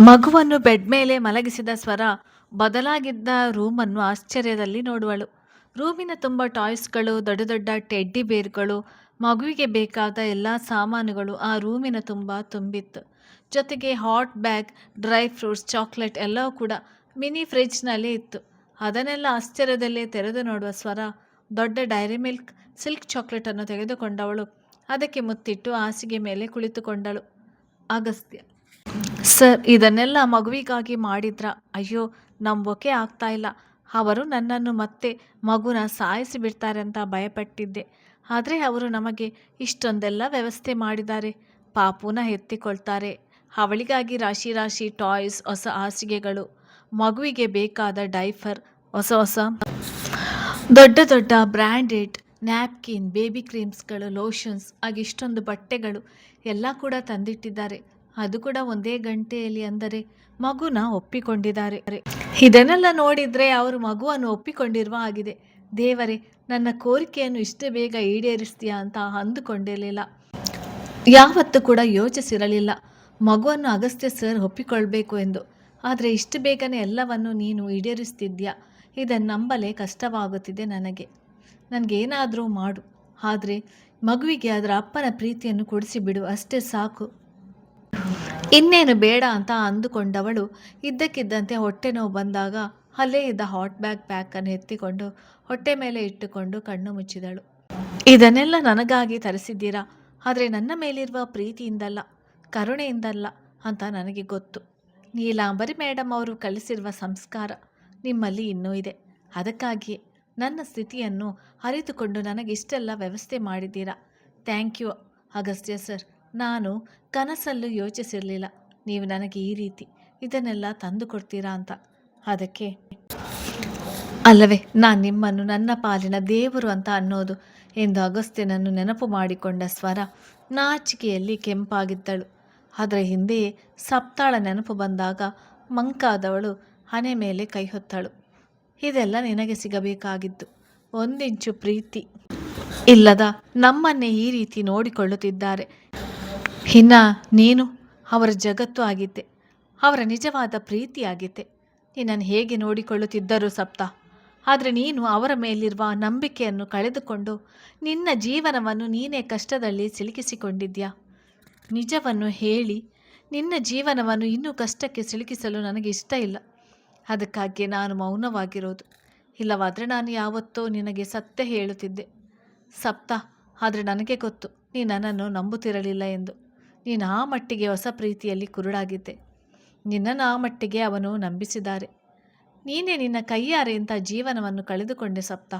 ಮಗುವನ್ನು ಬೆಡ್ ಮೇಲೆ ಮಲಗಿಸಿದ ಸ್ವರ ಬದಲಾಗಿದ್ದ ರೂಮನ್ನು ಆಶ್ಚರ್ಯದಲ್ಲಿ ನೋಡುವಳು. ರೂಮಿನ ತುಂಬ ಟಾಯ್ಸ್ಗಳು, ದೊಡ್ಡ ದೊಡ್ಡ ಟೆಡ್ಡಿ ಬೇರ್ಗಳು, ಮಗುವಿಗೆ ಬೇಕಾದ ಎಲ್ಲ ಸಾಮಾನುಗಳು ಆ ರೂಮಿನ ತುಂಬ ತುಂಬಿತ್ತು. ಜೊತೆಗೆ hot bag, dry fruits, chocolate ಎಲ್ಲವೂ ಕೂಡ ಮಿನಿ ಫ್ರಿಡ್ಜ್ನಲ್ಲಿ ಇತ್ತು. ಅದನ್ನೆಲ್ಲ ಆಶ್ಚರ್ಯದಲ್ಲೇ ತೆರೆದು ನೋಡುವ ಸ್ವರ ದೊಡ್ಡ ಡೈರಿ ಮಿಲ್ಕ್ ಸಿಲ್ಕ್ ಚಾಕ್ಲೇಟನ್ನು ತೆಗೆದುಕೊಂಡವಳು ಅದಕ್ಕೆ ಮುತ್ತಿಟ್ಟು ಹಾಸಿಗೆ ಮೇಲೆ ಕುಳಿತುಕೊಂಡಳು. ಅಗಸ್ತ್ಯ: ಸರ್, ಇದನ್ನೆಲ್ಲ ಮಗುವಿಗಾಗಿ ಮಾಡಿದ್ರಾ? ಅಯ್ಯೋ, ನಂಬೋಕೆ ಆಗ್ತಾ ಇಲ್ಲ. ಅವರು ನನ್ನನ್ನು ಮತ್ತೆ ಮಗುನ ಸಾಯಿಸಿ ಬಿಡ್ತಾರೆ ಅಂತ ಭಯಪಟ್ಟಿದ್ದೆ. ಆದರೆ ಅವರು ನಮಗೆ ಇಷ್ಟೊಂದೆಲ್ಲ ವ್ಯವಸ್ಥೆ ಮಾಡಿದ್ದಾರೆ. ಪಾಪುನ ಎತ್ತಿಕೊಳ್ತಾರೆ. ಅವಳಿಗಾಗಿ ರಾಶಿ ರಾಶಿ ಟಾಯ್ಸ್, ಹೊಸ ಹಾಸಿಗೆಗಳು, ಮಗುವಿಗೆ ಬೇಕಾದ ಡೈಫರ್, ಹೊಸ ಹೊಸ ದೊಡ್ಡ ದೊಡ್ಡ ಬ್ರ್ಯಾಂಡೆಡ್ ನ್ಯಾಪ್ಕಿನ್, ಬೇಬಿ ಕ್ರೀಮ್ಸ್ಗಳು, ಲೋಷನ್ಸ್, ಹಾಗೆ ಇಷ್ಟೊಂದು ಬಟ್ಟೆಗಳು ಎಲ್ಲ ಕೂಡ ತಂದಿಟ್ಟಿದ್ದಾರೆ. ಅದು ಕೂಡ ಒಂದೇ ಗಂಟೆಯಲ್ಲಿ. ಅಂದರೆ ಮಗುನ ಒಪ್ಪಿಕೊಂಡಿದ್ದಾರೆ. ಇದನ್ನೆಲ್ಲ ನೋಡಿದರೆ ಅವರು ಮಗುವನ್ನು ಒಪ್ಪಿಕೊಂಡಿರುವ ಆಗಿದೆ. ದೇವರೇ, ನನ್ನ ಕೋರಿಕೆಯನ್ನು ಇಷ್ಟು ಬೇಗ ಈಡೇರಿಸ್ತೀಯಾ ಅಂತ ಅಂದುಕೊಂಡಿರಲಿಲ್ಲ. ಯಾವತ್ತೂ ಕೂಡ ಯೋಚಿಸಿರಲಿಲ್ಲ ಮಗುವನ್ನು ಅಗಸ್ತ್ಯ ಸರ್ ಒಪ್ಪಿಕೊಳ್ಬೇಕು ಎಂದು. ಆದರೆ ಇಷ್ಟು ಬೇಗನೆ ಎಲ್ಲವನ್ನು ನೀನು ಈಡೇರಿಸ್ತಿದ್ಯಾ? ಇದನ್ನು ನಂಬಲೇ ಕಷ್ಟವಾಗುತ್ತಿದೆ ನನಗೆ. ನನಗೇನಾದರೂ ಮಾಡು, ಆದರೆ ಮಗುವಿಗೆ ಅದರ ಅಪ್ಪನ ಪ್ರೀತಿಯನ್ನು ಕೊಡಿಸಿಬಿಡು, ಅಷ್ಟೇ ಸಾಕು. ಇನ್ನೇನು ಬೇಡ ಅಂತ ಅಂದುಕೊಂಡವಳು ಇದ್ದಕ್ಕಿದ್ದಂತೆ ಹೊಟ್ಟೆ ನೋವು ಬಂದಾಗ ಅಲ್ಲೇ ಇದ್ದ ಹಾಟ್ ಪ್ಯಾಕನ್ನು ಎತ್ತಿಕೊಂಡು ಹೊಟ್ಟೆ ಮೇಲೆ ಇಟ್ಟುಕೊಂಡು ಕಣ್ಣು ಮುಚ್ಚಿದಳು. ಇದನ್ನೆಲ್ಲ ನನಗಾಗಿ ತರಿಸಿದ್ದೀರಾ, ಆದರೆ ನನ್ನ ಮೇಲಿರುವ ಪ್ರೀತಿಯಿಂದಲ್ಲ, ಕರುಣೆಯಿಂದಲ್ಲ ಅಂತ ನನಗೆ ಗೊತ್ತು. ನೀಲಾಂಬರಿ ಮೇಡಮ್ ಅವರು ಕಲಿಸಿರುವ ಸಂಸ್ಕಾರ ನಿಮ್ಮಲ್ಲಿ ಇನ್ನೂ ಇದೆ. ಅದಕ್ಕಾಗಿಯೇ ನನ್ನ ಸ್ಥಿತಿಯನ್ನು ಅರಿತುಕೊಂಡು ನನಗಿಷ್ಟೆಲ್ಲ ವ್ಯವಸ್ಥೆ ಮಾಡಿದ್ದೀರಾ. Thank you Agastya sir. ನಾನು ಕನಸಲ್ಲೂ ಯೋಚಿಸಿರಲಿಲ್ಲ ನೀವು ನನಗೆ ಈ ರೀತಿ ಇದನ್ನೆಲ್ಲ ತಂದು ಕೊಡ್ತೀರಾ ಅಂತ. ಅದಕ್ಕೆ ಅಲ್ಲವೇ ನಾನು ನಿಮ್ಮನ್ನು ನನ್ನ ಪಾಲಿನ ದೇವರು ಅಂತ ಅನ್ನೋದು ಎಂದು ಅಗಸ್ತ್ಯನನ್ನು ನೆನಪು ಮಾಡಿಕೊಂಡ ಸ್ವರ ನಾಚಿಕೆಯಲ್ಲಿ ಕೆಂಪಾಗಿದ್ದಳು. ಅದರ ಹಿಂದೆಯೇ ಸಪ್ತಾಳ ನೆನಪು ಬಂದಾಗ ಮಂಕಾದವಳು ಹಣೆ ಮೇಲೆ ಕೈ ಹೊತ್ತಳು. ಇದೆಲ್ಲ ನಿನಗೆ ಸಿಗಬೇಕಾಗಿದ್ದು. ಒಂದಿಂಚು ಪ್ರೀತಿ ಇಲ್ಲದ ನಮ್ಮನ್ನೇ ಈ ರೀತಿ ನೋಡಿಕೊಳ್ಳುತ್ತಿದ್ದಾರೆ. ಇನ್ನು ನೀನು ಅವರ ಜಗತ್ತು ಆಗಿದ್ದೆ, ಅವರ ನಿಜವಾದ ಪ್ರೀತಿಯಾಗಿದ್ದೆ. ನಿನ್ನನ್ನು ಹೇಗೆ ನೋಡಿಕೊಳ್ಳುತ್ತಿದ್ದರು ಸಪ್ತ. ಆದರೆ ನೀನು ಅವರ ಮೇಲಿರುವ ನಂಬಿಕೆಯನ್ನು ಕಳೆದುಕೊಂಡು ನಿನ್ನ ಜೀವನವನ್ನು ನೀನೇ ಕಷ್ಟದಲ್ಲಿ ಸಿಲುಕಿಸಿಕೊಂಡಿದ್ಯಾ. ನಿಜವನ್ನು ಹೇಳಿ ನಿನ್ನ ಜೀವನವನ್ನು ಇನ್ನೂ ಕಷ್ಟಕ್ಕೆ ಸಿಲುಕಿಸಲು ನನಗೆ ಇಷ್ಟ ಇಲ್ಲ. ಅದಕ್ಕಾಗಿಯೇ ನಾನು ಮೌನವಾಗಿರೋದು. ಇಲ್ಲವಾದರೆ ನಾನು ಯಾವತ್ತೋ ನಿನಗೆ ಸತ್ಯ ಹೇಳುತ್ತಿದ್ದೆ ಸಪ್ತ. ಆದರೆ ನನಗೆ ಗೊತ್ತು ನೀ ನನ್ನನ್ನು ನಂಬುತ್ತಿರಲಿಲ್ಲ ಎಂದು. ನೀನು ಆ ಮಟ್ಟಿಗೆ ಹೊಸ ಪ್ರೀತಿಯಲ್ಲಿ ಕುರುಡಾಗಿದ್ದೆ. ನಿನ್ನನ್ನು ಆ ಮಟ್ಟಿಗೆ ಅವನು ನಂಬಿಸಿದ್ದಾರೆ. ನೀನೇ ನಿನ್ನ ಕೈಯಾರೆ ಇಂಥ ಜೀವನವನ್ನು ಕಳೆದುಕೊಂಡೆ ಸಪ್ತ.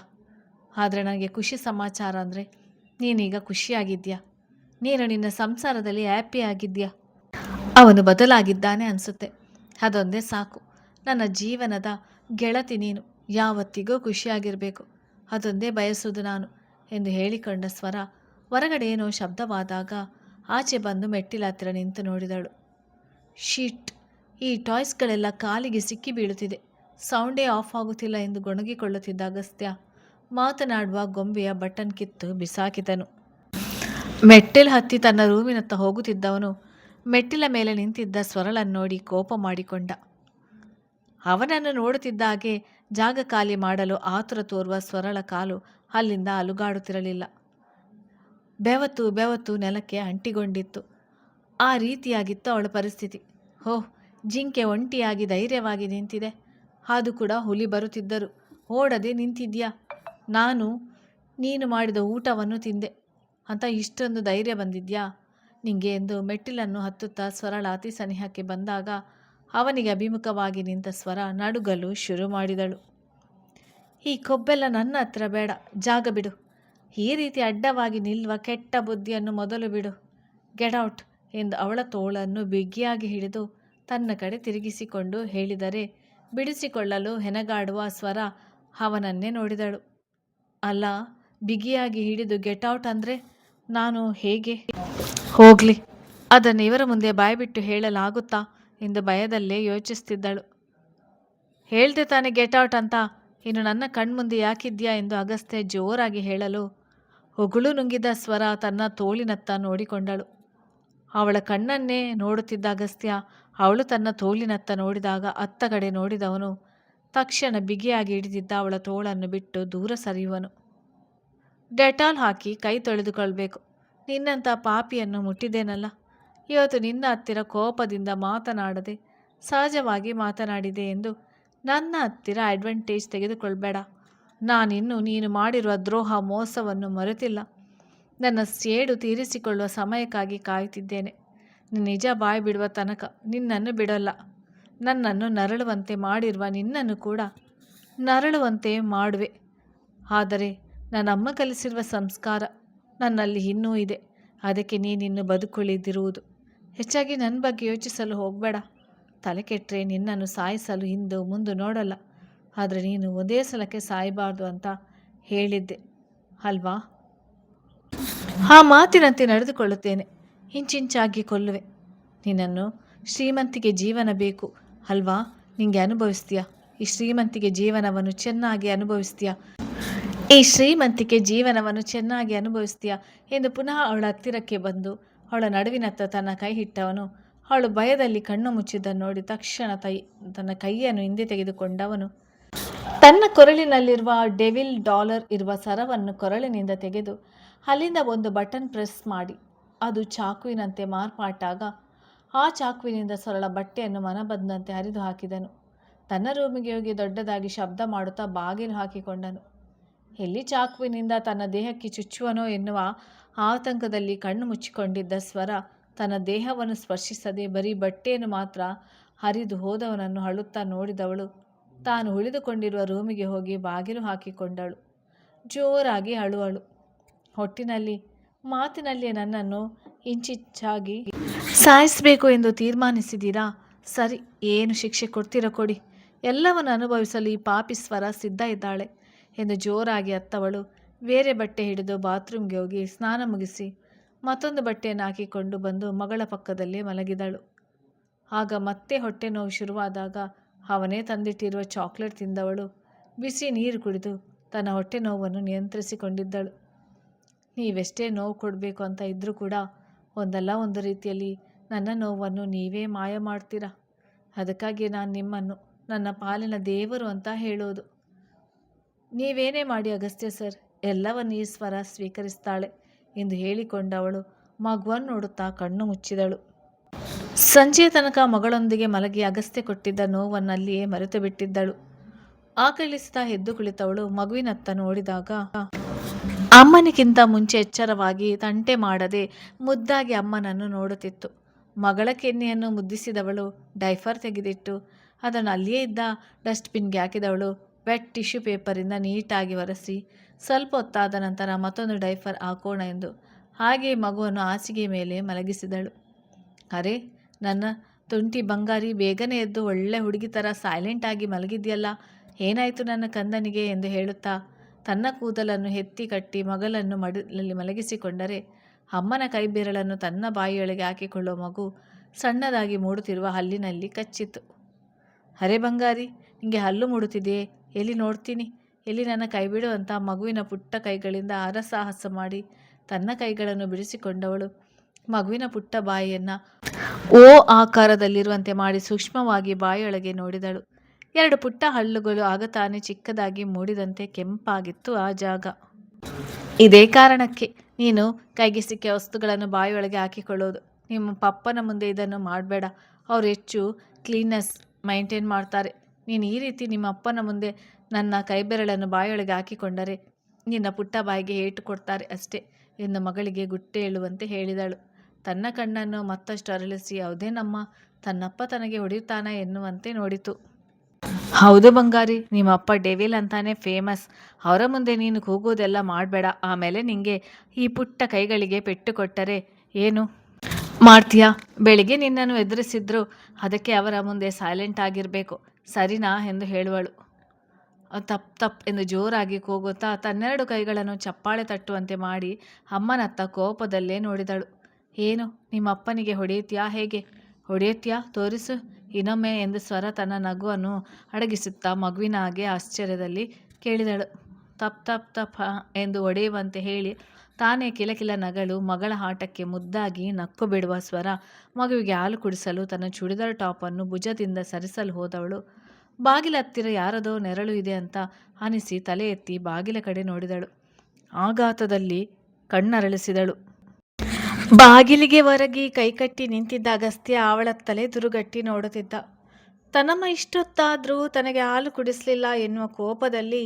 ಆದರೆ ನನಗೆ ಖುಷಿ ಸಮಾಚಾರ ಅಂದರೆ ನೀನೀಗ ಖುಷಿಯಾಗಿದ್ಯಾ. ನೀನು ನಿನ್ನ ಸಂಸಾರದಲ್ಲಿ ಹ್ಯಾಪಿಯಾಗಿದ್ಯಾ. ಅವನು ಬದಲಾಗಿದ್ದಾನೆ ಅನಿಸುತ್ತೆ. ಅದೊಂದೇ ಸಾಕು. ನನ್ನ ಜೀವನದ ಗೆಳತಿ ನೀನು ಯಾವತ್ತಿಗೂ ಖುಷಿಯಾಗಿರಬೇಕು, ಅದೊಂದೇ ಬಯಸುವುದು ನಾನು ಎಂದು ಹೇಳಿಕೊಂಡ ಸ್ವರ ಹೊರಗಡೆ ಏನೋ ಶಬ್ದವಾದಾಗ ಆಚೆ ಬಂದು ಮೆಟ್ಟಿಲ ಹತ್ತಿರ ನಿಂತು ನೋಡಿದಳು. ಶೀಟ್, ಈ ಟಾಯ್ಸ್ಗಳೆಲ್ಲ ಕಾಲಿಗೆ ಸಿಕ್ಕಿ ಬೀಳುತ್ತಿದೆ. ಸೌಂಡೇ ಆಫ್ ಆಗುತ್ತಿಲ್ಲ ಎಂದು ಗೊಣಗಿಕೊಳ್ಳುತ್ತಿದ್ದ ಅಗಸ್ತ್ಯ ಮಾತನಾಡುವ ಗೊಂಬೆಯ ಬಟನ್ ಕಿತ್ತು ಬಿಸಾಕಿದನು. ಮೆಟ್ಟಿಲು ಹತ್ತಿ ತನ್ನ ರೂಮಿನತ್ತ ಹೋಗುತ್ತಿದ್ದವನು ಮೆಟ್ಟಿಲ ಮೇಲೆ ನಿಂತಿದ್ದ ಸ್ವರಳನ್ನು ನೋಡಿ ಕೋಪ ಮಾಡಿಕೊಂಡ. ಅವನನ್ನು ನೋಡುತ್ತಿದ್ದ ಹಾಗೆ ಜಾಗ ಖಾಲಿ ಮಾಡಲು ಆತುರ ತೋರುವ ಸ್ವರಳ ಕಾಲು ಅಲ್ಲಿಂದ ಅಲುಗಾಡುತ್ತಿರಲಿಲ್ಲ. ಬೆವತು ಬೆವತು ನೆಲಕ್ಕೆ ಅಂಟಿಕೊಂಡಿತ್ತು. ಆ ರೀತಿಯಾಗಿತ್ತು ಅವಳ ಪರಿಸ್ಥಿತಿ. ಓಹ್, ಜಿಂಕೆ ಒಂಟಿಯಾಗಿ ಧೈರ್ಯವಾಗಿ ನಿಂತಿದೆ. ಅದು ಕೂಡ ಹುಲಿ ಬರುತ್ತಿದ್ದರು ಓಡದೆ ನಿಂತಿದ್ಯಾ. ನೀನು ಮಾಡಿದ ಊಟವನ್ನು ತಿಂದೆ ಅಂತ ಇಷ್ಟೊಂದು ಧೈರ್ಯ ಬಂದಿದ್ಯಾ ನಿಂಗೆ ಎಂದು ಮೆಟ್ಟಿಲನ್ನು ಹತ್ತುತ್ತಾ ಸ್ವರಳ ಅತಿ ಸನಿಹಕ್ಕೆ ಬಂದಾಗ ಅವನಿಗೆ ಅಭಿಮುಖವಾಗಿ ನಿಂತ ಸ್ವರ ನಡುಗಲು ಶುರು ಮಾಡಿದಳು. ಈ ಕೊಬ್ಬೆಲ್ಲ ನನ್ನ ಹತ್ರ ಬೇಡ, ಜಾಗ ಬಿಡು. ಈ ರೀತಿ ಅಡ್ಡವಾಗಿ ನಿಲ್ಲುವ ಕೆಟ್ಟ ಬುದ್ಧಿಯನ್ನು ಮೊದಲು ಬಿಡು. ಗೆಟ್ ಎಂದು ಅವಳ ತೋಳನ್ನು ಬಿಗಿಯಾಗಿ ಹಿಡಿದು ತನ್ನ ಕಡೆ ತಿರುಗಿಸಿಕೊಂಡು ಹೇಳಿದರೆ ಬಿಡಿಸಿಕೊಳ್ಳಲು ಹೆಣಗಾಡುವ ಸ್ವರ ಅವನನ್ನೇ ನೋಡಿದಳು. ಅಲ್ಲ, ಬಿಗಿಯಾಗಿ ಹಿಡಿದು ಗೆಟ್ ಔಟ್ ಅಂದರೆ ನಾನು ಹೇಗೆ ಹೋಗಲಿ? ಅದನ್ನು ಇವರ ಮುಂದೆ ಬಾಯ್ಬಿಟ್ಟು ಹೇಳಲಾಗುತ್ತಾ ಎಂದು ಭಯದಲ್ಲೇ ಯೋಚಿಸ್ತಿದ್ದಳು. ಹೇಳ್ದೆ ತಾನೇ ಗೆಟ್ ಔಟ್ ಅಂತ, ಇನ್ನು ನನ್ನ ಕಣ್ಮುಂದೆ ಯಾಕಿದ್ಯಾ ಎಂದು ಅಗಸ್ತ್ಯ ಜೋರಾಗಿ ಹೇಳಲು ಹೊಗಳು ನುಂಗಿದ ಸ್ವರ ತನ್ನ ತೋಳಿನತ್ತ ನೋಡಿಕೊಂಡಳು. ಅವಳ ಕಣ್ಣನ್ನೇ ನೋಡುತ್ತಿದ್ದ ಅಗಸ್ತ್ಯ ಅವಳು ತನ್ನ ತೋಳಿನತ್ತ ನೋಡಿದಾಗ ಅತ್ತ ಕಡೆ ನೋಡಿದವನು ತಕ್ಷಣ ಬಿಗಿಯಾಗಿ ಹಿಡಿದಿದ್ದ ಅವಳ ತೋಳನ್ನು ಬಿಟ್ಟು ದೂರ ಸರಿಯುವನು. ಡೆಟಾಲ್ ಹಾಕಿ ಕೈ ತೊಳೆದುಕೊಳ್ಬೇಕು. ನಿನ್ನಂಥ ಪಾಪಿಯನ್ನು ಮುಟ್ಟಿದ್ದೇನಲ್ಲ. ಇವತ್ತು ನಿನ್ನ ಹತ್ತಿರ ಕೋಪದಿಂದ ಮಾತನಾಡದೆ ಸಹಜವಾಗಿ ಮಾತನಾಡಿದೆ ಎಂದು ನನ್ನ ಹತ್ತಿರ ಅಡ್ವಾಂಟೇಜ್ ತೆಗೆದುಕೊಳ್ಬೇಡ. ನಾನಿನ್ನು ನೀನು ಮಾಡಿರುವ ದ್ರೋಹ ಮೋಸವನ್ನು ಮರೆತಿಲ್ಲ. ನನ್ನ ಸೇಡು ತೀರಿಸಿಕೊಳ್ಳುವ ಸಮಯಕ್ಕಾಗಿ ಕಾಯುತ್ತಿದ್ದೇನೆ. ನಿಜ ಬಾಯಿ ಬಿಡುವ ತನಕ ನಿನ್ನನ್ನು ಬಿಡಲ್ಲ. ನನ್ನನ್ನು ನರಳುವಂತೆ ಮಾಡಿರುವ ನಿನ್ನನ್ನು ಕೂಡ ನರಳುವಂತೆ ಮಾಡುವೆ. ಆದರೆ ನನ್ನಮ್ಮ ಕಲಿಸಿರುವ ಸಂಸ್ಕಾರ ನನ್ನಲ್ಲಿ ಇನ್ನೂ ಇದೆ. ಅದಕ್ಕೆ ನೀನಿನ್ನು ಬದುಕುಳಿದಿರುವುದು. ಹೆಚ್ಚಾಗಿ ನನ್ನ ಬಗ್ಗೆ ಯೋಚಿಸಲು ಹೋಗಬೇಡ. ತಲೆ ಕೆಟ್ಟರೆ ನಿನ್ನನ್ನು ಸಾಯಿಸಲು ಹಿಂದು ಮುಂದೆ ನೋಡಲ್ಲ. ಆದರೆ ನೀನು ಒಂದೇ ಸಲಕ್ಕೆ ಸಾಯಬಾರ್ದು ಅಂತ ಹೇಳಿದ್ದೆ ಅಲ್ವಾ? ಆ ಮಾತಿನಂತೆ ನಡೆದುಕೊಳ್ಳುತ್ತೇನೆ. ಇಂಚಿಂಚಾಗಿ ಕೊಲ್ಲುವೆ. ನಿನ್ನನ್ನು ಶ್ರೀಮಂತಿಗೆ ಜೀವನ ಬೇಕು ಅಲ್ವಾ? ನಿಂಗೆ ಅನುಭವಿಸ್ತೀಯ. ಈ ಶ್ರೀಮಂತಿಗೆ ಜೀವನವನ್ನು ಚೆನ್ನಾಗಿ ಅನುಭವಿಸ್ತೀಯ. ಈ ಶ್ರೀಮಂತಿಕೆ ಜೀವನವನ್ನು ಚೆನ್ನಾಗಿ ಅನುಭವಿಸ್ತೀಯ ಎಂದು ಪುನಃ ಅವಳ ಹತ್ತಿರಕ್ಕೆ ಬಂದು ಅವಳ ನಡುವಿನತ್ತ ತನ್ನ ಕೈ ಇಟ್ಟವನು ಅವಳು ಭಯದಲ್ಲಿ ಕಣ್ಣು ಮುಚ್ಚಿದ್ದನ್ನು ನೋಡಿ ತಕ್ಷಣ ತನ್ನ ಕೈಯನ್ನು ಹಿಂದೆ ತೆಗೆದುಕೊಂಡವನು ತನ್ನ ಕೊರಳಿನಲ್ಲಿರುವ ಡೆವಿಲ್ ಡಾಲರ್ ಇರುವ ಸರವನ್ನು ಕೊರಳಿನಿಂದ ತೆಗೆದು ಅಲ್ಲಿಂದ ಒಂದು ಬಟನ್ ಪ್ರೆಸ್ ಮಾಡಿ ಅದು ಚಾಕುವಿನಂತೆ ಮಾರ್ಪಾಟಾಗ ಆ ಚಾಕುವಿನಿಂದ ಸರಳ ಬಟ್ಟೆಯನ್ನು ಮನಬಂದಂತೆ ಹರಿದು ಹಾಕಿದನು. ತನ್ನ ರೂಮಿಗೆ ಹೋಗಿ ದೊಡ್ಡದಾಗಿ ಶಬ್ದ ಮಾಡುತ್ತಾ ಬಾಗಿಲು ಹಾಕಿಕೊಂಡನು. ಎಲ್ಲಿ ಚಾಕುವಿನಿಂದ ತನ್ನ ದೇಹಕ್ಕೆ ಚುಚ್ಚುವನೋ ಎನ್ನುವ ಆತಂಕದಲ್ಲಿ ಕಣ್ಣು ಮುಚ್ಚಿಕೊಂಡಿದ್ದ ಸ್ವರ ತನ್ನ ದೇಹವನ್ನು ಸ್ಪರ್ಶಿಸದೆ ಬರೀ ಬಟ್ಟೆಯನ್ನು ಮಾತ್ರ ಹರಿದು ಹೋದವನನ್ನು ಅಳುತ್ತಾ ನೋಡಿದವಳು ತಾನು ಉಳಿದುಕೊಂಡಿರುವ ರೂಮಿಗೆ ಹೋಗಿ ಬಾಗಿಲು ಹಾಕಿಕೊಂಡಳು. ಜೋರಾಗಿ ಅಳುವಳು. ಹೊಟ್ಟಿನಲ್ಲಿ ಮಾತಿನಲ್ಲಿ ನನ್ನನ್ನು ಇಂಚಿಂಚಾಗಿ ಸಾಯಿಸಬೇಕು ಎಂದು ತೀರ್ಮಾನಿಸಿದ್ದೀರಾ? ಸರಿ, ಏನು ಶಿಕ್ಷೆ ಕೊಡ್ತೀರೋ ಕೊಡಿ. ಎಲ್ಲವನ್ನು ಅನುಭವಿಸಲು ಈ ಪಾಪಿ ಸ್ವರ ಸಿದ್ಧ ಇದ್ದಾಳೆ ಎಂದು ಜೋರಾಗಿ ಅತ್ತವಳು ಬೇರೆ ಬಟ್ಟೆ ಹಿಡಿದು ಬಾತ್ರೂಮ್ಗೆ ಹೋಗಿ ಸ್ನಾನ ಮುಗಿಸಿ ಮತ್ತೊಂದು ಬಟ್ಟೆಯನ್ನು ಹಾಕಿಕೊಂಡು ಬಂದು ಮಗಳ ಪಕ್ಕದಲ್ಲೇ ಮಲಗಿದಳು. ಆಗ ಮತ್ತೆ ಹೊಟ್ಟೆ ನೋವು ಶುರುವಾದಾಗ ಅವನೇ ತಂದಿಟ್ಟಿರುವ ಚಾಕ್ಲೇಟ್ ತಿಂದವಳು ಬಿಸಿ ನೀರು ಕುಡಿದು ತನ್ನ ಹೊಟ್ಟೆ ನೋವನ್ನು ನಿಯಂತ್ರಿಸಿಕೊಂಡಿದ್ದಳು. ನೀವೆಷ್ಟೇ ನೋವು ಕೊಡಬೇಕು ಅಂತ ಇದ್ದರೂ ಕೂಡ ಒಂದಲ್ಲ ಒಂದು ರೀತಿಯಲ್ಲಿ ನನ್ನ ನೋವನ್ನು ನೀವೇ ಮಾಯ ಮಾಡ್ತೀರಾ. ಅದಕ್ಕಾಗಿ ನಾನು ನಿಮ್ಮನ್ನು ನನ್ನ ಪಾಲಿನ ದೇವರು ಅಂತ ಹೇಳೋದು. ನೀವೇನೇ ಮಾಡಿ ಅಗಸ್ತ್ಯ ಸರ್, ಎಲ್ಲವನ್ನು ಈ ಸ್ವರ ಸ್ವೀಕರಿಸ್ತಾಳೆ ಎಂದು ಹೇಳಿಕೊಂಡವಳು ಮಗುವನ್ನು ನೋಡುತ್ತಾ ಕಣ್ಣು ಮುಚ್ಚಿದಳು. ಸಂಜೆಯ ತನಕ ಮಗಳೊಂದಿಗೆ ಮಲಗಿ ಅಗಸ್ತ್ಯ ಕೊಟ್ಟಿದ್ದ ನೋವನ್ನು ಅಲ್ಲಿಯೇ ಮರೆತು ಬಿಟ್ಟಿದ್ದಳು. ಆಕಳಿಸ್ತಾ ಎದ್ದು ಕುಳಿತವಳು ಮಗುವಿನತ್ತ ನೋಡಿದಾಗ ಅಮ್ಮನಿಗಿಂತ ಮುಂಚೆ ಎಚ್ಚರವಾಗಿ ತಂಟೆ ಮಾಡದೆ ಮುದ್ದಾಗಿ ಅಮ್ಮನನ್ನು ನೋಡುತ್ತಿತ್ತು. ಮಗಳ ಕೆನ್ನೆಯನ್ನು ಮುದ್ದಿಸಿದವಳು ಡೈಫರ್ ತೆಗೆದಿಟ್ಟು ಅದನ್ನು ಅಲ್ಲಿಯೇ ಇದ್ದ ಡಸ್ಟ್ಬಿನ್ಗೆ ಹಾಕಿದವಳು ವೆಟ್ ಟಿಶ್ಯೂ ಪೇಪರಿಂದ ನೀಟಾಗಿ ಒರೆಸಿ ಸ್ವಲ್ಪ ಹೊತ್ತಾದ ನಂತರ ಮತ್ತೊಂದು ಡೈಫರ್ ಹಾಕೋಣ ಎಂದು ಹಾಗೆ ಮಗುವನ್ನು ಹಾಸಿಗೆ ಮೇಲೆ ಮಲಗಿಸಿದಳು. ಅರೆ ನನ್ನ ತುಂಟಿ ಬಂಗಾರಿ, ಬೇಗನೆ ಎದ್ದು ಒಳ್ಳೆ ಹುಡುಗಿ ಥರ ಸೈಲೆಂಟಾಗಿ ಮಲಗಿದ್ಯಲ್ಲ, ಏನಾಯಿತು ನನ್ನ ಕಂದನಿಗೆ ಎಂದು ಹೇಳುತ್ತಾ ತನ್ನ ಕೂದಲನ್ನು ಎತ್ತಿ ಕಟ್ಟಿ ಮಗಳನ್ನು ಮಡಿಲಲ್ಲಿ ಮಲಗಿಸಿಕೊಂಡರೆ ಅಮ್ಮನ ಕೈ ಬೆರಳನ್ನು ತನ್ನ ಬಾಯಿಯೊಳಗೆ ಹಾಕಿಕೊಳ್ಳುವ ಮಗು ಸಣ್ಣದಾಗಿ ಮೂಡುತ್ತಿರುವ ಹಲ್ಲಿನಲ್ಲಿ ಕಚ್ಚಿತು. ಅರೆ ಬಂಗಾರಿ, ನಿಂಗೆ ಹಲ್ಲು ಮೂಡುತ್ತಿದೆಯೇ? ಎಲ್ಲಿ ನೋಡ್ತೀನಿ, ಎಲ್ಲಿ ನನ್ನ ಕೈ ಬಿಡು ಅಂತ ಮಗುವಿನ ಪುಟ್ಟ ಕೈಗಳಿಂದ ಹರಸಾಹಸ ಮಾಡಿ ತನ್ನ ಕೈಗಳನ್ನು ಬಿಡಿಸಿಕೊಂಡವಳು ಮಗುವಿನ ಪುಟ್ಟ ಬಾಯಿಯನ್ನು ಓ ಆಕಾರದಲ್ಲಿರುವಂತೆ ಮಾಡಿ ಸೂಕ್ಷ್ಮವಾಗಿ ಬಾಯಿಯೊಳಗೆ ನೋಡಿದಳು. ಎರಡು ಪುಟ್ಟ ಹಲ್ಲುಗಳು ಆಗ ತಾನೇ ಚಿಕ್ಕದಾಗಿ ಮೂಡಿದಂತೆ ಕೆಂಪಾಗಿತ್ತು ಆ ಜಾಗ. ಇದೇ ಕಾರಣಕ್ಕೆ ನೀನು ಕೈಗೆ ಸಿಕ್ಕ ವಸ್ತುಗಳನ್ನು ಬಾಯಿಯೊಳಗೆ ಹಾಕಿಕೊಳ್ಳೋದು. ನಿಮ್ಮ ಪಪ್ಪನ ಮುಂದೆ ಇದನ್ನು ಮಾಡಬೇಡ. ಅವರು ಹೆಚ್ಚು ಕ್ಲೀನ್ನೆಸ್ ಮೈಂಟೈನ್ ಮಾಡ್ತಾರೆ. ನೀನು ಈ ರೀತಿ ನಿಮ್ಮ ಅಪ್ಪನ ಮುಂದೆ ನನ್ನ ಕೈಬೆರಳನ್ನು ಬಾಯಿಯೊಳಗೆ ಹಾಕಿಕೊಂಡರೆ ನಿನ್ನ ಪುಟ್ಟ ಬಾಯಿಗೆ ಏಟು ಕೊಡ್ತಾರೆ ಅಷ್ಟೇ ಎಂದು ಮಗಳಿಗೆ ಗುಟ್ಟೆ ಹೇಳುವಂತೆ ಹೇಳಿದಳು. ತನ್ನ ಕಣ್ಣನ್ನು ಮತ್ತಷ್ಟು ಅರಳಿಸಿ ಯಾವುದೇನಮ್ಮ ತನ್ನಪ್ಪ ತನಗೆ ಹೊಡೆಯುತ್ತಾನ ಎನ್ನುವಂತೆ ನೋಡಿತು. ಹೌದು ಬಂಗಾರಿ, ನಿಮ್ಮಪ್ಪ ಡೆವಿಲ್ ಅಂತಾನೆ ಫೇಮಸ್. ಅವರ ಮುಂದೆ ನೀನು ಕೂಗೋದೆಲ್ಲ ಮಾಡಬೇಡ. ಆಮೇಲೆ ನಿಂಗೆ ಈ ಪುಟ್ಟ ಕೈಗಳಿಗೆ ಪೆಟ್ಟು ಕೊಟ್ಟರೆ ಏನು ಮಾಡ್ತೀಯಾ? ಬೆಳಿಗ್ಗೆ ನಿನ್ನನ್ನು ಎದುರಿಸಿದ್ರು ಅದಕ್ಕೆ ಅವರ ಮುಂದೆ ಸೈಲೆಂಟ್ ಆಗಿರಬೇಕು, ಸರಿನಾ ಎಂದು ಹೇಳುವಳು. ತಪ್ ಎಂದು ಜೋರಾಗಿ ಕೂಗುತ್ತಾ ತನ್ನೆರಡು ಕೈಗಳನ್ನು ಚಪ್ಪಾಳೆ ತಟ್ಟುವಂತೆ ಮಾಡಿ ಅಮ್ಮನತ್ತ ಕೋಪದಲ್ಲೇ ನೋಡಿದಳು. ಏನು, ನಿಮ್ಮ ಅಪ್ಪನಿಗೆ ಹೊಡೆಯುತ್ತೀಯಾ? ಹೇಗೆ ಹೊಡೆಯುತ್ತೀಯಾ? ತೋರಿಸು ಇನ್ನೊಮ್ಮೆ ಎಂದು ಸ್ವರ ತನ್ನ ನಗುವನ್ನು ಅಡಗಿಸುತ್ತಾ ಮಗುವಿನ ಹಾಗೆ ಆಶ್ಚರ್ಯದಲ್ಲಿ ಕೇಳಿದಳು. ತಪ್ ಎಂದು ಹೊಡೆಯುವಂತೆ ಹೇಳಿ ತಾನೇ ಕಿಲಕಿಲ ನಗಳು ಮಗಳ ಆಟಕ್ಕೆ ಮುದ್ದಾಗಿ ನಕ್ಕು ಬಿಡುವ ಸ್ವರ ಮಗುವಿಗೆ ಹಾಲು ಕುಡಿಸಲು ತನ್ನ ಚೂಡಿದಾರ್ ಟಾಪನ್ನು ಭುಜದಿಂದ ಸರಿಸಲು ಹೋದವಳು ಬಾಗಿಲ ಹತ್ತಿರ ಯಾರದೋ ನೆರಳು ಇದೆ ಅಂತ ಅನಿಸಿ ತಲೆ ಎತ್ತಿ ಬಾಗಿಲ ಕಡೆ ನೋಡಿದಳು. ಆಘಾತದಲ್ಲಿ ಕಣ್ಣರಳಿಸಿದಳು. ಬಾಗಿಲಿಗೆ ಹೊರಗಿ ಕೈಕಟ್ಟಿ ನಿಂತಿದ್ದ ಅಗಸ್ತ್ಯ ಅವಳ ತಲೆ ದುರುಗಟ್ಟಿ ನೋಡುತ್ತಿದ್ದ. ತನ್ನಮ್ಮ ಇಷ್ಟೊತ್ತಾದರೂ ತನಗೆ ಹಾಲು ಕುಡಿಸಲಿಲ್ಲ ಎನ್ನುವ ಕೋಪದಲ್ಲಿ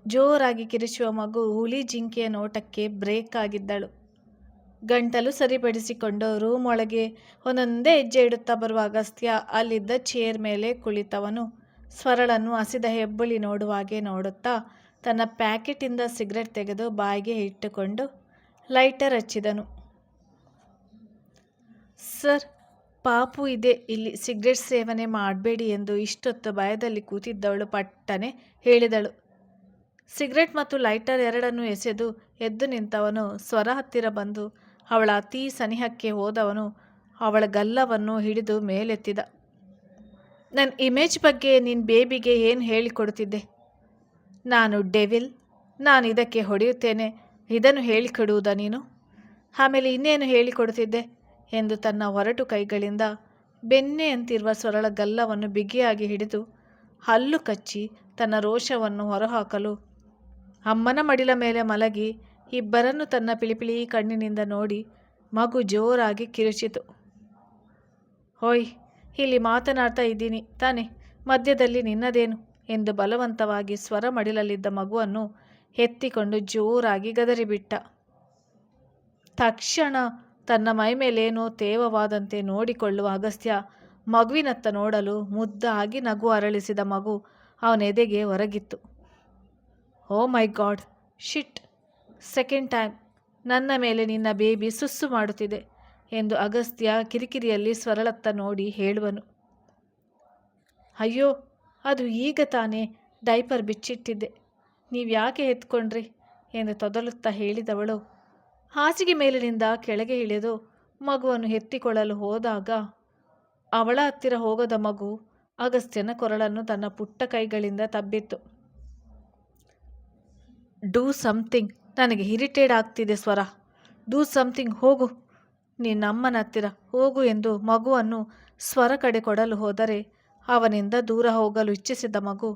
ಜೋರಾಗಿ ಕಿರಿಚುವ ಮಗು ಹುಲಿ ಜಿಂಕೆಯ ನೋಟಕ್ಕೆ ಬ್ರೇಕ್ ಆಗಿದ್ದಳು. ಗಂಟಲು ಸರಿಪಡಿಸಿಕೊಂಡು ರೂಮ್ ಒಳಗೆ ಒಂದೊಂದೇ ಹೆಜ್ಜೆ ಇಡುತ್ತಾ ಬರುವ ಅಗಸ್ತ್ಯ ಅಲ್ಲಿದ್ದ ಚೇರ್ ಮೇಲೆ ಕುಳಿತವನು ಸ್ವರಳನ್ನು ಹಸಿದ ಹೆಬ್ಬುಳಿ ನೋಡುವಾಗೆ ನೋಡುತ್ತಾ ತನ್ನ ಪ್ಯಾಕೆಟಿಂದ ಸಿಗರೆಟ್ ತೆಗೆದು ಬಾಯಿಗೆ ಇಟ್ಟುಕೊಂಡು ಲೈಟರ್ ಹಚ್ಚಿದನು. ಸರ್, ಪಾಪು ಇದೆ ಇಲ್ಲಿ, ಸಿಗರೆಟ್ ಸೇವನೆ ಮಾಡಬೇಡಿ ಎಂದು ಇಷ್ಟೊತ್ತು ಭಯದಲ್ಲಿ ಕೂತಿದ್ದವಳು ಪಟ್ಟನೆ ಹೇಳಿದಳು. ಸಿಗರೆಟ್ ಮತ್ತು ಲೈಟರ್ ಎರಡನ್ನೂ ಎಸೆದು ಎದ್ದು ನಿಂತವನು ಸ್ವರ ಹತ್ತಿರ ಬಂದು ಅವಳ ಅತೀ ಸನಿಹಕ್ಕೆ ಹೋದವನು ಅವಳ ಗಲ್ಲವನ್ನು ಹಿಡಿದು ಮೇಲೆತ್ತಿದ. ನನ್ನ ಇಮೇಜ್ ಬಗ್ಗೆ ನಿನ್ನ ಬೇಬಿಗೆ ಏನು ಹೇಳಿಕೊಡುತ್ತಿದ್ದೆ? ನಾನು ಡೆವಿಲ್, ನಾನು ಇದಕ್ಕೆ ಹೊಡೆಯುತ್ತೇನೆ, ಇದನ್ನು ಹೇಳಿಕೊಡುವುದಾ ನೀನು? ಆಮೇಲೆ ಇನ್ನೇನು ಹೇಳಿಕೊಡುತ್ತಿದ್ದೆ ಎಂದು ತನ್ನ ಹೊರಟು ಕೈಗಳಿಂದ ಬೆಣ್ಣೆಯಂತಿರುವ ಸ್ವರಳ ಗಲ್ಲವನ್ನು ಬಿಗಿಯಾಗಿ ಹಿಡಿದು ಹಲ್ಲು ಕಚ್ಚಿ ತನ್ನ ರೋಷವನ್ನು ಹೊರಹಾಕಲು ಅಮ್ಮನ ಮಡಿಲ ಮೇಲೆ ಮಲಗಿ ಇಬ್ಬರನ್ನು ತನ್ನ ಪಿಳಿಪಿಳಿ ಕಣ್ಣಿನಿಂದ ನೋಡಿ ಮಗು ಜೋರಾಗಿ ಕಿರುಚಿತು. ಹೋಯ್, ಇಲ್ಲಿ ಮಾತನಾಡ್ತಾ ಇದ್ದೀನಿ ತಾನೆ, ಮಧ್ಯದಲ್ಲಿ ನಿನ್ನದೇನು ಎಂದು ಬಲವಂತವಾಗಿ ಸ್ವರ ಮಡಿಲಲ್ಲಿದ್ದ ಮಗುವನ್ನು ಎತ್ತಿಕೊಂಡು ಜೋರಾಗಿ ಗದರಿಬಿಟ್ಟ. ತಕ್ಷಣ ತನ್ನ ಮೈಮೇಲೇನೋ ತೇವವಾದಂತೆ ನೋಡಿಕೊಳ್ಳುವ ಅಗಸ್ತ್ಯ ಮಗುವಿನತ್ತ ನೋಡಲು ಮುದ್ದಾಗಿ ನಗು ಅರಳಿಸಿದ ಮಗು ಅವನೆದೆಗೆ ಹೊರಗಿತ್ತು. ಓ ಮೈ ಗಾಡ್, ಶಿಟ್, ಸೆಕೆಂಡ್ ಟೈಮ್ ನನ್ನ ಮೇಲೆ ನಿನ್ನ ಬೇಬಿ ಸುಸ್ಸು ಮಾಡುತ್ತಿದೆ ಎಂದು ಅಗಸ್ತ್ಯ ಕಿರಿಕಿರಿಯಲ್ಲಿ ಸ್ವರಳತ್ತ ನೋಡಿ ಹೇಳುವನು. ಅಯ್ಯೋ, ಅದು ಈಗ ತಾನೇ ಡೈಪರ್ ಬಿಚ್ಚಿಟ್ಟಿದ್ದೆ, ನೀವು ಯಾಕೆ ಎತ್ಕೊಂಡ್ರಿ ಎಂದು ತೊದಲುತ್ತಾ ಹೇಳಿದವಳು ಹಾಸಿಗೆ ಮೇಲಿನಿಂದ ಕೆಳಗೆ ಇಳಿದು ಮಗುವನ್ನು ಎತ್ತಿಕೊಳ್ಳಲು ಹೋದಾಗ ಅವಳ ಹತ್ತಿರ ಹೋಗದ ಮಗು ಅಗಸ್ತ್ಯನ ಕೊರಳನ್ನು ತನ್ನ ಪುಟ್ಟ ಕೈಗಳಿಂದ ತಬ್ಬಿತ್ತು. ಡೂ ಸಮಥಿಂಗ್, ನನಗೆ ಇರಿಟೇಟ್ ಆಗ್ತಿದೆ ಸ್ವರ, ಡೂ ಸಮಥಿಂಗ್, ಹೋಗು, ನಿನ್ನಮ್ಮನ ಹತ್ತಿರ ಹೋಗು ಎಂದು ಮಗುವನ್ನು ಸ್ವರ ಕಡೆ ಕೊಡಲು ಹೋದರೆ ಅವನಿಂದ ದೂರ ಹೋಗಲು ಇಚ್ಛಿಸಿದ ಮಗು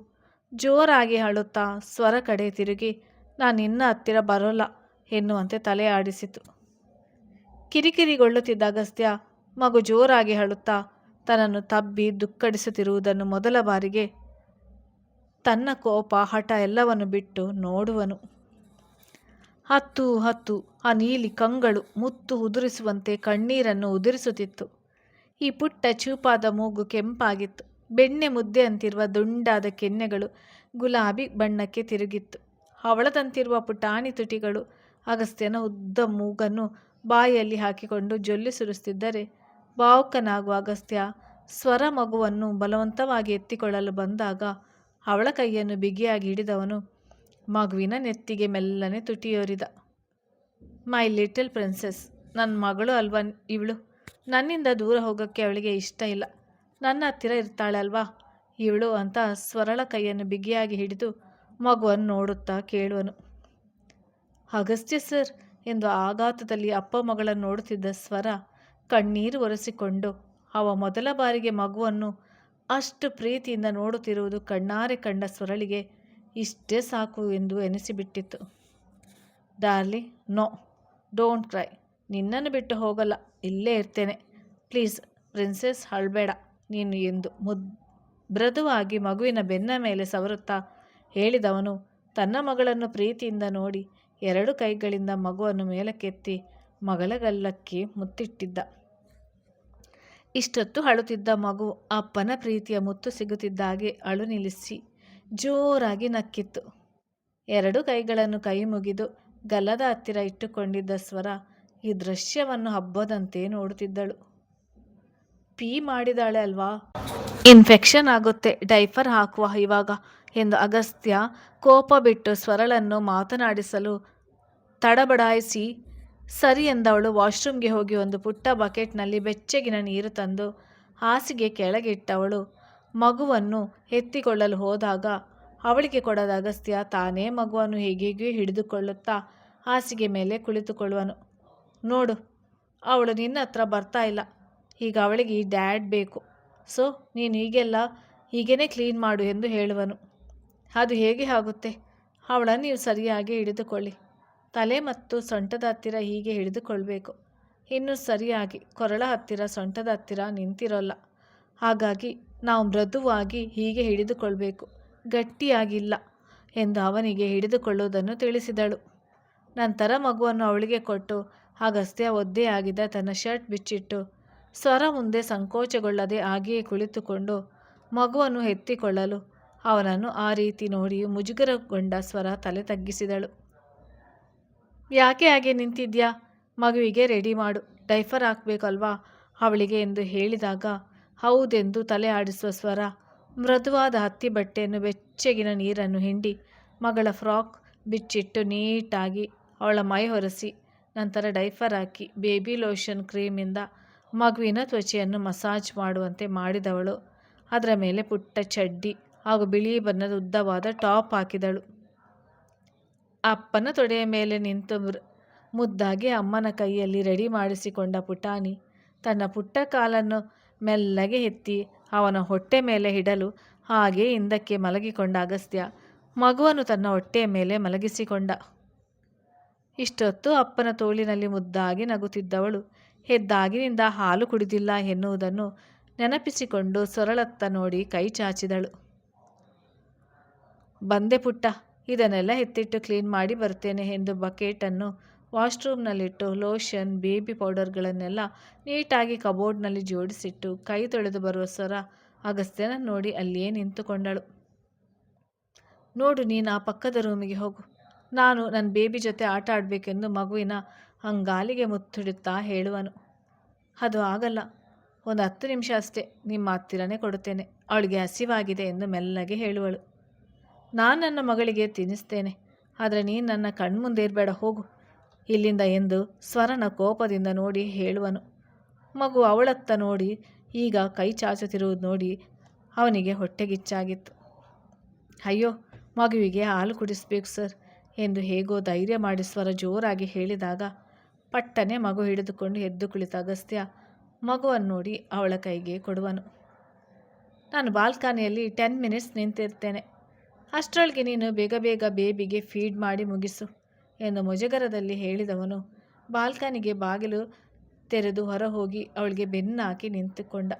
ಜೋರಾಗಿ ಅಳುತ್ತಾ ಸ್ವರ ಕಡೆ ತಿರುಗಿ ನಾನು ನಿನ್ನ ಹತ್ತಿರ ಬರೋಲ್ಲ ಎನ್ನುವಂತೆ ತಲೆ ಆಡಿಸಿತು. ಕಿರಿಕಿರಿಗೊಳ್ಳುತ್ತಿದ್ದ ಅಗಸ್ತ್ಯ ಮಗು ಜೋರಾಗಿ ಅಳುತ್ತಾ ತನ್ನನ್ನು ತಬ್ಬಿ ದುಃಖಡಿಸುತ್ತಿರುವುದನ್ನು ಮೊದಲ ಬಾರಿಗೆ ತನ್ನ ಕೋಪ ಹಠ ಎಲ್ಲವನ್ನು ಬಿಟ್ಟು ನೋಡುವನು. ಹತ್ತು ಹತ್ತು ಆ ನೀಲಿ ಕಂಗಳು ಮುತ್ತು ಉದುರಿಸುವಂತೆ ಕಣ್ಣೀರನ್ನು ಉದುರಿಸುತ್ತಿತ್ತು. ಈ ಪುಟ್ಟ ಚೂಪಾದ ಮೂಗು ಕೆಂಪಾಗಿತ್ತು. ಬೆಣ್ಣೆ ಮುದ್ದೆ ಅಂತಿರುವ ದುಂಡಾದ ಕೆನ್ನೆಗಳು ಗುಲಾಬಿ ಬಣ್ಣಕ್ಕೆ ತಿರುಗಿತ್ತು. ಹವಳದಂತಿರುವ ಪುಟಾಣಿ ತುಟಿಗಳು ಅಗಸ್ತ್ಯನ ಉದ್ದ ಮೂಗನ್ನು ಬಾಯಲ್ಲಿ ಹಾಕಿಕೊಂಡು ಜೊಲ್ಲು ಸುರಿಸುತ್ತಿದ್ದರೆ ಭಾವುಕನಾಗುವ ಅಗಸ್ತ್ಯ ಸ್ವರ ಮಗುವನ್ನು ಬಲವಂತವಾಗಿ ಎತ್ತಿಕೊಳ್ಳಲು ಬಂದಾಗ ಅವಳ ಕೈಯನ್ನು ಬಿಗಿಯಾಗಿ ಹಿಡಿದವನು ಮಗುವಿನ ನೆತ್ತಿಗೆ ಮೆಲ್ಲನೆ ತುಟಿಯೋರಿದ. ಮೈ ಲಿಟಲ್ ಪ್ರಿನ್ಸೆಸ್, ನನ್ನ ಮಗಳು ಅಲ್ವಾ ಇವಳು, ನನ್ನಿಂದ ದೂರ ಹೋಗೋಕ್ಕೆ ಅವಳಿಗೆ ಇಷ್ಟ ಇಲ್ಲ, ನನ್ನ ಹತ್ತಿರ ಇರ್ತಾಳೆ ಅಲ್ವಾ ಇವಳು ಅಂತ ಸ್ವರಳ ಕೈಯನ್ನು ಬಿಗಿಯಾಗಿ ಹಿಡಿದು ಮಗುವನ್ನು ನೋಡುತ್ತಾ ಕೇಳುವನು. ಅಗಸ್ತ್ಯ ಸರ್ ಎಂದು ಆಘಾತದಲ್ಲಿ ಅಪ್ಪ ಮಗಳನ್ನು ನೋಡುತ್ತಿದ್ದ ಸ್ವರ ಕಣ್ಣೀರು ಒರೆಸಿಕೊಂಡು ಅವ ಮೊದಲ ಬಾರಿಗೆ ಮಗುವನ್ನು ಅಷ್ಟು ಪ್ರೀತಿಯಿಂದ ನೋಡುತ್ತಿರುವುದು ಕಣ್ಣಾರೆ ಕಂಡ ಸ್ವರಳಿಗೆ ಇಷ್ಟೇ ಸಾಕು ಎಂದು ಎನಿಸಿಬಿಟ್ಟಿತ್ತು. ಡಾರ್ಲಿ, ನೋ, ಡೋಂಟ್ ಕ್ರೈ, ನಿನ್ನನ್ನು ಬಿಟ್ಟು ಹೋಗಲ್ಲ, ಇಲ್ಲೇ ಇರ್ತೇನೆ, ಪ್ಲೀಸ್ ಪ್ರಿನ್ಸೆಸ್, ಅಳಬೇಡ ನೀನು ಎಂದು ಮೃದುವಾಗಿ ಮಗುವಿನ ಬೆನ್ನ ಮೇಲೆ ಸವರುತ್ತಾ ಹೇಳಿದವನು ತನ್ನ ಮಗಳನ್ನು ಪ್ರೀತಿಯಿಂದ ನೋಡಿ ಎರಡು ಕೈಗಳಿಂದ ಮಗುವನ್ನು ಮೇಲಕ್ಕೆತ್ತಿ ಮಗಳ ಗಲ್ಲಕ್ಕೆ ಮುತ್ತಿಟ್ಟಿದ್ದ. ಇಷ್ಟೊತ್ತು ಅಳುತ್ತಿದ್ದ ಮಗು ಅಪ್ಪನ ಪ್ರೀತಿಯ ಮುತ್ತು ಸಿಗುತ್ತಿದ್ದಾಗೆ ಅಳು ನಿಲ್ಲಿಸಿ ಜೋರಾಗಿ ನಕ್ಕಿತ್ತು. ಎರಡು ಕೈಗಳನ್ನು ಕೈ ಮುಗಿದು ಗಲ್ಲದ ಹತ್ತಿರ ಇಟ್ಟುಕೊಂಡಿದ್ದ ಸ್ವರ ಈ ದೃಶ್ಯವನ್ನು ಹಬ್ಬದಂತೆ ನೋಡುತ್ತಿದ್ದಳು. ಪೀ ಮಾಡಿದಾಳೆ ಅಲ್ವಾ, ಇನ್ಫೆಕ್ಷನ್ ಆಗುತ್ತೆ, ಡೈಪರ್ ಹಾಕುವ ಇವಾಗ ಎಂದು ಅಗಸ್ತ್ಯ ಕೋಪ ಬಿಟ್ಟು ಸ್ವರಳನ್ನು ಮಾತನಾಡಿಸಲು ತಡಬಡಾಯಿಸಿ ಸರಿ ಎಂದವಳು ವಾಶ್ರೂಮ್ಗೆ ಹೋಗಿ ಒಂದು ಪುಟ್ಟ ಬಕೆಟ್ನಲ್ಲಿ ಬೆಚ್ಚಗಿನ ನೀರು ತಂದು ಹಾಸಿಗೆ ಕೆಳಗಿಟ್ಟವಳು ಮಗುವನ್ನು ಎತ್ತಿಕೊಳ್ಳಲು ಹೋದಾಗ ಅವಳಿಗೆ ಕೊಡದ ಅಗಸ್ತ್ಯ ತಾನೇ ಮಗುವನ್ನು ಹೇಗೇಗೂ ಹಿಡಿದುಕೊಳ್ಳುತ್ತಾ ಹಾಸಿಗೆ ಮೇಲೆ ಕುಳಿತುಕೊಳ್ಳುವನು. ನೋಡು, ಅವಳು ನಿನ್ನ ಹತ್ರ ಬರ್ತಾ ಇಲ್ಲ. ಈಗ ಅವಳಿಗೆ ಈ ಡ್ಯಾಡ್ ಬೇಕು. ಸೊ ನೀನು ಹೀಗೇ ಕ್ಲೀನ್ ಮಾಡು ಎಂದು ಹೇಳುವನು. ಅದು ಹೇಗೆ ಆಗುತ್ತೆ? ಅವಳನ್ನು ನೀವು ಸರಿಯಾಗಿ ಹಿಡಿದುಕೊಳ್ಳಿ. ತಲೆ ಮತ್ತು ಸೊಂಟದ ಹತ್ತಿರ ಹೀಗೆ ಹಿಡಿದುಕೊಳ್ಬೇಕು. ಇನ್ನು ಸರಿಯಾಗಿ ಕೊರಳ ಹತ್ತಿರ, ಸೊಂಟದ ಹತ್ತಿರ ನಿಂತಿರೋಲ್ಲ. ಹಾಗಾಗಿ ನಾವು ಮೃದುವಾಗಿ ಹೀಗೆ ಹಿಡಿದುಕೊಳ್ಬೇಕು, ಗಟ್ಟಿಯಾಗಿಲ್ಲ ಎಂದು ಅವನಿಗೆ ಹಿಡಿದುಕೊಳ್ಳುವುದನ್ನು ತಿಳಿಸಿದಳು. ನಂತರ ಮಗುವನ್ನು ಅವಳಿಗೆ ಕೊಟ್ಟು ಅಗಸ್ತ್ಯ ಒದ್ದೆಯಾಗಿದ್ದ ತನ್ನ ಶರ್ಟ್ ಬಿಚ್ಚಿಟ್ಟು ಸ್ವರ ಮುಂದೆ ಸಂಕೋಚಗೊಳ್ಳದೆ ಹಾಗೆಯೇ ಕುಳಿತುಕೊಂಡು ಮಗುವನ್ನು ಎತ್ತಿಕೊಳ್ಳಲು ಅವನನ್ನು ಆ ರೀತಿ ನೋಡಿ ಮುಜುಗರಗೊಂಡ ಸ್ವರ ತಲೆ ತಗ್ಗಿಸಿದಳು. ಯಾಕೆ ಹಾಗೆ ನಿಂತಿದ್ಯಾ? ಮಗುವಿಗೆ ರೆಡಿ ಮಾಡು, ಡೈಫರ್ ಹಾಕಬೇಕಲ್ವಾ ಅವಳಿಗೆ ಎಂದು ಹೇಳಿದಾಗ ಹೌದೆಂದು ತಲೆ ಆಡಿಸುವ ಸ್ವರ ಮೃದುವಾದ ಹತ್ತಿ ಬಟ್ಟೆಯನ್ನು ಬೆಚ್ಚಗಿನ ನೀರನ್ನು ಹಿಂಡಿ ಮಗಳ ಫ್ರಾಕ್ ಬಿಚ್ಚಿಟ್ಟು ನೀಟಾಗಿ ಅವಳ ಮೈ ಒರೆಸಿ ನಂತರ ಡೈಫರ್ ಹಾಕಿ ಬೇಬಿ ಲೋಷನ್ ಕ್ರೀಮಿಂದ ಮಗುವಿನ ತ್ವಚೆಯನ್ನು ಮಸಾಜ್ ಮಾಡುವಂತೆ ಮಾಡಿದವಳು ಅದರ ಮೇಲೆ ಪುಟ್ಟ ಚಡ್ಡಿ ಹಾಗೂ ಬಿಳಿ ಬಣ್ಣದ ಉದ್ದವಾದ ಟಾಪ್ ಹಾಕಿದಳು. ಅಪ್ಪನ ತೊಡೆಯ ಮೇಲೆ ನಿಂತು ಮುದ್ದಾಗಿ ಅಮ್ಮನ ಕೈಯಲ್ಲಿ ರೆಡಿ ಮಾಡಿಸಿಕೊಂಡ ಪುಟಾಣಿ ತನ್ನ ಪುಟ್ಟ ಕಾಲನ್ನು ಮೆಲ್ಲಗೆ ಎತ್ತಿ ಅವನ ಹೊಟ್ಟೆ ಮೇಲೆ ಇಡಲು ಹಾಗೆ ಹಿಂದಕ್ಕೆ ಮಲಗಿಕೊಂಡ ಅಗಸ್ತ್ಯ ಮಗುವನ್ನು ತನ್ನ ಹೊಟ್ಟೆಯ ಮೇಲೆ ಮಲಗಿಸಿಕೊಂಡ. ಇಷ್ಟೊತ್ತು ಅಪ್ಪನ ತೋಳಿನಲ್ಲಿ ಮುದ್ದಾಗಿ ನಗುತ್ತಿದ್ದವಳು ಎದ್ದಾಗಿನಿಂದ ಹಾಲು ಕುಡಿದಿಲ್ಲ ಎನ್ನುವುದನ್ನು ನೆನಪಿಸಿಕೊಂಡು ಸೊರಳತ್ತ ನೋಡಿ ಕೈ ಚಾಚಿದಳು. ಬಂದೆ ಪುಟ್ಟ, ಇದನ್ನೆಲ್ಲ ಎತ್ತಿಟ್ಟು ಕ್ಲೀನ್ ಮಾಡಿ ಬರ್ತೇನೆ ಎಂದು ಬಕೆಟನ್ನು ವಾಶ್ರೂಮ್ನಲ್ಲಿಟ್ಟು ಲೋಷನ್, ಬೇಬಿ ಪೌಡರ್ಗಳನ್ನೆಲ್ಲ ನೀಟಾಗಿ ಕಬೋರ್ಡ್ನಲ್ಲಿ ಜೋಡಿಸಿಟ್ಟು ಕೈ ತೊಳೆದು ಬರುವ ಸ್ವರ ಅಗಸ್ತ್ಯನ ನೋಡಿ ಅಲ್ಲಿಯೇ ನಿಂತುಕೊಂಡಳು. ನೋಡು, ನೀನು ಆ ಪಕ್ಕದ ರೂಮಿಗೆ ಹೋಗು. ನಾನು ನನ್ನ ಬೇಬಿ ಜೊತೆ ಆಟ ಆಡಬೇಕೆಂದು ಮಗುವಿನ ಅಂಗಾಲಿಗೆ ಮುತ್ತಿಡುತ್ತಾ ಹೇಳುವನು. ಅದು ಆಗಲ್ಲ, ಒಂದು 10 ನಿಮಿಷ ಅಷ್ಟೇ, ನಿಮ್ಮ ಹತ್ತಿರನೇ ಕೊಡುತ್ತೇನೆ, ಅವಳಿಗೆ ಹಸಿವಾಗಿದೆ ಎಂದು ಮೆಲ್ಲಗೆ ಹೇಳುವಳು. ನಾನು ನನ್ನ ಮಗಳಿಗೆ ತಿನ್ನಿಸ್ತೇನೆ, ಆದರೆ ನೀನು ನನ್ನ ಕಣ್ಮುಂದೆ ಇರಬೇಡ, ಹೋಗು ಇಲ್ಲಿಂದ ಎಂದು ಸ್ವರನ ಕೋಪದಿಂದ ನೋಡಿ ಹೇಳುವನು. ಮಗು ಅವಳತ್ತ ನೋಡಿ ಈಗ ಕೈ ಚಾಚುತ್ತಿರುವುದು ನೋಡಿ ಅವನಿಗೆ ಹೊಟ್ಟೆಗಿಚ್ಚಾಗಿತ್ತು. ಅಯ್ಯೋ, ಮಗುವಿಗೆ ಹಾಲು ಕುಡಿಸ್ಬೇಕು ಸರ್ ಎಂದು ಹೇಗೋ ಧೈರ್ಯ ಮಾಡಿ ಸ್ವರ ಜೋರಾಗಿ ಹೇಳಿದಾಗ ಪಟ್ಟನೆ ಮಗು ಹಿಡಿದುಕೊಂಡು ಎದ್ದು ಕುಳಿತ ಅಗಸ್ತ್ಯ ಮಗುವನ್ನು ನೋಡಿ ಅವಳ ಕೈಗೆ ಕೊಡುವನು. ನಾನು ಬಾಲ್ಕನಿಯಲ್ಲಿ 10 ಮಿನಿಟ್ಸ್ ನಿಂತಿರ್ತೇನೆ, ಅಷ್ಟರೊಳಗೆ ನೀನು ಬೇಗ ಬೇಗ ಬೇಬಿಗೆ ಫೀಡ್ ಮಾಡಿ ಮುಗಿಸು ಎಂದು ಮುಜುಗರದಲ್ಲಿ ಹೇಳಿದವನು ಬಾಲ್ಕನಿಗೆ ಬಾಗಿಲು ತೆರೆದು ಹೊರ ಹೋಗಿ ಅವಳಿಗೆ ಬೆನ್ನಾಕಿ ನಿಂತುಕೊಂಡ.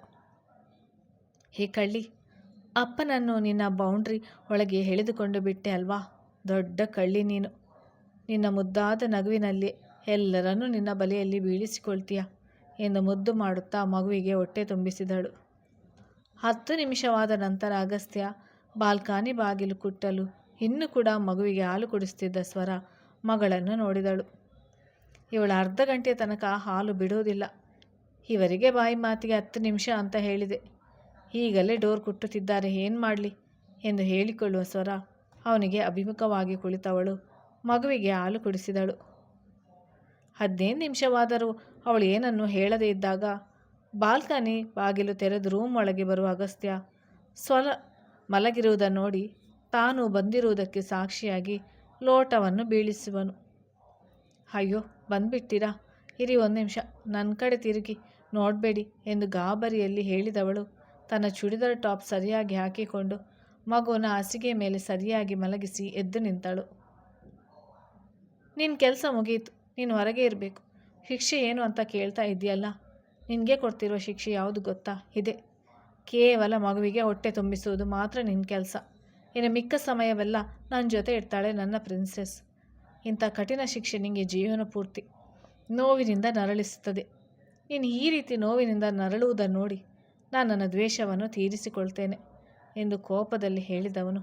ಹೇ ಕಳ್ಳಿ, ಅಪ್ಪನನ್ನು ನಿನ್ನ ಬೌಂಡ್ರಿ ಒಳಗೆ ಎಳೆದುಕೊಂಡು ಬಿಟ್ಟೆ ಅಲ್ವಾ? ದೊಡ್ಡ ಕಳ್ಳಿ ನೀನು. ನಿನ್ನ ಮುದ್ದಾದ ನಗುವಿನಲ್ಲಿ ಎಲ್ಲರನ್ನೂ ನಿನ್ನ ಬಲೆಯಲ್ಲಿ ಬೀಳಿಸಿಕೊಳ್ತೀಯ ಎಂದು ಮುದ್ದು ಮಾಡುತ್ತಾ ಮಗುವಿಗೆ ಹೊಟ್ಟೆ ತುಂಬಿಸಿದಳು. 10 ನಿಮಿಷವಾದ ನಂತರ ಅಗಸ್ತ್ಯ ಬಾಲ್ಕನಿ ಬಾಗಿಲು ಕುಟ್ಟಲು ಇನ್ನೂ ಕೂಡ ಮಗುವಿಗೆ ಹಾಲು ಕುಡಿಸ್ತಿದ್ದ ಸ್ವರ ಮಗಳನ್ನು ನೋಡಿದಳು. ಇವಳು ಅರ್ಧ ಗಂಟೆ ತನಕ ಹಾಲು ಬಿಡುವುದಿಲ್ಲ, ಇವರಿಗೆ ಬಾಯಿ ಮಾತಿಗೆ 10 ನಿಮಿಷ ಅಂತ ಹೇಳಿದೆ, ಈಗಲೇ ಡೋರ್ ಕುಟ್ಟುತ್ತಿದ್ದಾರೆ, ಏನು ಮಾಡಲಿ ಎಂದು ಹೇಳಿಕೊಳ್ಳುವ ಸ್ವರ ಅವನಿಗೆ ಅಭಿಮುಖವಾಗಿ ಕುಳಿತವಳು ಮಗುವಿಗೆ ಹಾಲು ಕುಡಿಸಿದಳು. 15 ನಿಮಿಷವಾದರೂ ಅವಳು ಏನನ್ನು ಹೇಳದೇ ಇದ್ದಾಗ ಬಾಲ್ಕನಿ ಬಾಗಿಲು ತೆರೆದು ರೂಮ್ ಒಳಗೆ ಬರುವ ಅಗಸ್ತ್ಯ ಸ್ವರ ಮಲಗಿರುವುದನ್ನು ನೋಡಿ ತಾನು ಬಂದಿರುವುದಕ್ಕೆ ಸಾಕ್ಷಿಯಾಗಿ ಲೋಟವನ್ನು ಬೀಳಿಸುವನು. ಅಯ್ಯೋ, ಬಂದ್ಬಿಟ್ಟಿರಾ, ಇರಿ 1 ನಿಮಿಷ, ನನ್ನ ಕಡೆ ತಿರುಗಿ ನೋಡಬೇಡಿ ಎಂದು ಗಾಬರಿಯಲ್ಲಿ ಹೇಳಿದವಳು ತನ್ನ ಚೂಡಿದಾರ್ ಟಾಪ್ ಸರಿಯಾಗಿ ಹಾಕಿಕೊಂಡು ಮಗುವನ್ನು ಹಾಸಿಗೆ ಮೇಲೆ ಸರಿಯಾಗಿ ಮಲಗಿಸಿ ಎದ್ದು ನಿಂತಳು. ನಿನ್ನ ಕೆಲಸ ಮುಗಿಯಿತು, ನೀನು ಹೊರಗೆ ಇರಬೇಕು. ಶಿಕ್ಷೆ ಏನು ಅಂತ ಕೇಳ್ತಾ ಇದೆಯಲ್ಲ, ನಿನಗೆ ಕೊಡ್ತಿರುವ ಶಿಕ್ಷೆ ಯಾವುದು ಗೊತ್ತಾ? ಇದೆ, ಕೇವಲ ಮಗುವಿಗೆ ಹೊಟ್ಟೆ ತುಂಬಿಸುವುದು ಮಾತ್ರ ನಿನ್ನ ಕೆಲಸ. ಇನ್ನು ಮಿಕ್ಕ ಸಮಯವೆಲ್ಲ ನನ್ನ ಜೊತೆ ಇರ್ತಾಳೆ ನನ್ನ ಪ್ರಿನ್ಸೆಸ್. ಇಂಥ ಕಠಿಣ ಶಿಕ್ಷೆ ನಿನಗೆ ಜೀವನ ಪೂರ್ತಿ ನೋವಿನಿಂದ ನರಳಿಸುತ್ತದೆ. ನೀನು ಈ ರೀತಿ ನೋವಿನಿಂದ ನರಳುವುದನ್ನು ನೋಡಿ ನಾನು ನನ್ನ ದ್ವೇಷವನ್ನು ತೀರಿಸಿಕೊಳ್ತೇನೆ ಎಂದು ಕೋಪದಲ್ಲಿ ಹೇಳಿದವನು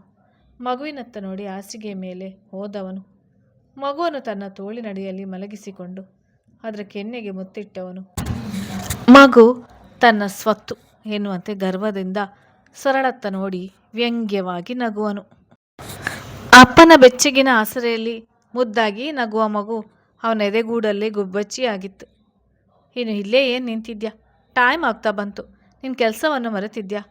ಮಗುವಿನತ್ತ ನೋಡಿ ಹಾಸಿಗೆ ಮೇಲೆ ಹೋದವನು ಮಗುವನ್ನು ತನ್ನ ತೋಳಿನಡಿಯಲ್ಲಿ ಮಲಗಿಸಿಕೊಂಡು ಅದರ ಕೆನ್ನೆಗೆ ಮುತ್ತಿಟ್ಟವನು ಮಗು ತನ್ನ ಸ್ವತ್ತು ಎನ್ನುವಂತೆ ಗರ್ವದಿಂದ ಸರಳತ್ತ ನೋಡಿ ವ್ಯಂಗ್ಯವಾಗಿ ನಗುವನು. ಅಪ್ಪನ ಬೆಚ್ಚಗಿನ ಆಸರೆಯಲ್ಲಿ ಮುದ್ದಾಗಿ ನಗುವ ಮಗು ಅವನ ಎದೆಗೂಡಲ್ಲೇ ಗುಬ್ಬಚ್ಚಿಯಾಗಿತ್ತು. ಇನ್ನು ಇಲ್ಲೇ ಏನು ನಿಂತಿದ್ಯಾ? ಟೈಮ್ ಆಗ್ತಾ ಬಂತು, ನಿನ್ನ ಕೆಲಸವನ್ನು ಮರೆತಿದ್ಯಾ?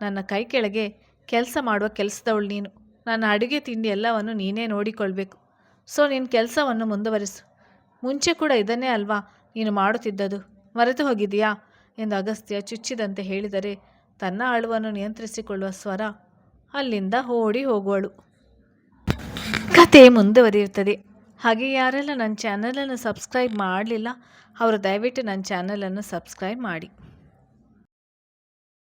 ನನ್ನ ಕೈ ಕೆಳಗೆ ಕೆಲಸ ಮಾಡುವ ಕೆಲಸದವಳು ನೀನು. ನನ್ನ ಅಡುಗೆ ತಿಂಡಿ ಎಲ್ಲವನ್ನು ನೀನೇ ನೋಡಿಕೊಳ್ಬೇಕು. ಸೊ ನಿನ್ನ ಕೆಲಸವನ್ನು ಮುಂದುವರಿಸು. ಮುಂಚೆ ಕೂಡ ಇದನ್ನೇ ಅಲ್ವಾ ನೀನು ಮಾಡುತ್ತಿದ್ದದು, ಮರೆತು ಹೋಗಿದೆಯಾ ಎಂದು ಅಗಸ್ತ್ಯ ಚುಚ್ಚಿದಂತೆ ಹೇಳಿದರೆ ತನ್ನ ಅಳುವನ್ನು ನಿಯಂತ್ರಿಸಿಕೊಳ್ಳುವ ಸ್ವರ ಅಲ್ಲಿಂದ ಓಡಿ ಹೋಗುವಳು. ಕತೆ ಮುಂದುವರಿಯುತ್ತದೆ. ಹಾಗೆ ಯಾರೆಲ್ಲ ನನ್ನ ಚಾನಲನ್ನು ಸಬ್ಸ್ಕ್ರೈಬ್ ಮಾಡಲಿಲ್ಲ ಅವರು ದಯವಿಟ್ಟು ನನ್ನ ಚಾನಲನ್ನು ಸಬ್ಸ್ಕ್ರೈಬ್ ಮಾಡಿ.